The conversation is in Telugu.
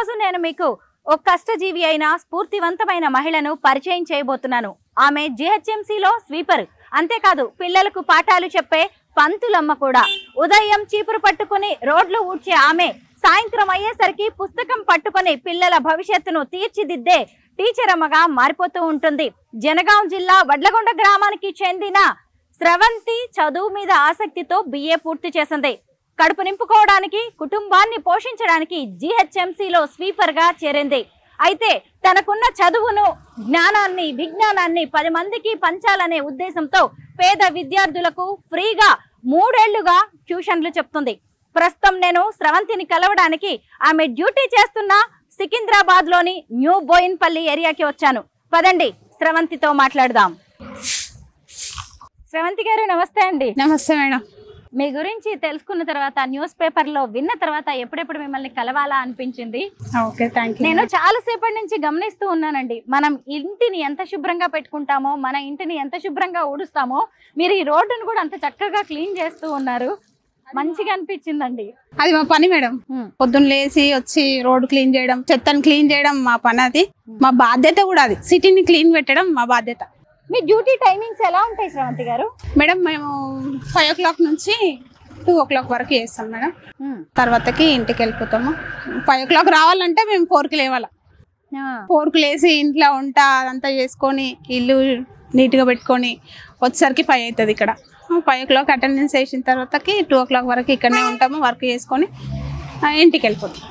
రోజు నేను మీకు ఒక కష్టజీవి అయిన స్ఫూర్తివంతమైన మహిళను పరిచయం చేయబోతున్నాను. ఆమె జిహెచ్ఎంసీలో స్వీపర్. అంతేకాదు పిల్లలకు పాఠాలు చెప్పే పంతులమ్మ కూడా. ఉదయం చీపురు పట్టుకుని రోడ్లు ఊడ్చే ఆమె సాయంత్రం అయ్యేసరికి పుస్తకం పట్టుకుని పిల్లల భవిష్యత్తును తీర్చిదిద్దే టీచర్ అమ్మగా మారిపోతూ ఉంటుంది. జనగాం జిల్లా వడ్లగొండ గ్రామానికి చెందిన స్రవంతి చదువు మీద ఆసక్తితో BA పూర్తి చేసింది. కడుపు నింపుకోవడానికి, కుటుంబాన్ని పోషించడానికి జిహెచ్ఎంసీలో స్వీపర్ గా చేరింది. అయితే తనకున్న చదువును, జ్ఞానాన్ని, విజ్ఞానాన్ని 10 మందికి పంచాలనే ఉద్దేశంతో పేద విద్యార్థులకు ఫ్రీగా 3 ఏళ్లుగా ట్యూషన్లు చెప్తుంది. ప్రస్తుతం నేను స్రవంతిని కలవడానికి ఆమె డ్యూటీ చేస్తున్న సికింద్రాబాద్ లోని న్యూ బోయిన్పల్లి ఏరియాకి వచ్చాను. పదండి స్రవంతితో మాట్లాడదాం. స్రవంతి గారు నమస్తే అండి. నమస్తే మేడం. మీ గురించి తెలుసుకున్న తర్వాత, న్యూస్ పేపర్ లో విన్న తర్వాత ఎప్పుడెప్పుడు మిమ్మల్ని కలవాలా అనిపించింది. Okay, thank you. నేను చాలా సేపటి నుంచి గమనిస్తూ ఉన్నానండి. మనం ఇంటిని ఎంత శుభ్రంగా పెట్టుకుంటామో, మన ఇంటిని ఎంత శుభ్రంగా ఊడుస్తామో, మీరు ఈ రోడ్డును కూడా అంత చక్కగా క్లీన్ చేస్తూ ఉన్నారు. మంచిగా అనిపించిందండి. అది మా పని మేడం. పొద్దున్న లేచి వచ్చి రోడ్డు క్లీన్ చేయడం, చెత్తను క్లీన్ చేయడం మా పని. అది మా బాధ్యత కూడా. అది సిటీని క్లీన్ పెట్టడం మా బాధ్యత. మీ డ్యూటీ టైమింగ్స్ ఎలా ఉంటాయి స్రవంతి గారు? మేడం మేము 5 o'clock నుంచి 2 o'clock వరకు చేస్తాం మేడం. తర్వాతకి ఇంటికి వెళ్ళిపోతాము. 5 o'clock రావాలంటే మేము 4కి లేవాలి. 4కి లేచి ఇంట్లో వంట అదంతా చేసుకొని ఇల్లు నీట్గా పెట్టుకొని వచ్చేసరికి 5 అవుతుంది. ఇక్కడ 5 o'clock అటెండెన్స్ వేసిన తర్వాతకి 2 o'clock వరకు ఇక్కడనే ఉంటాము. వర్క్ చేసుకొని ఇంటికి వెళ్ళిపోతాం.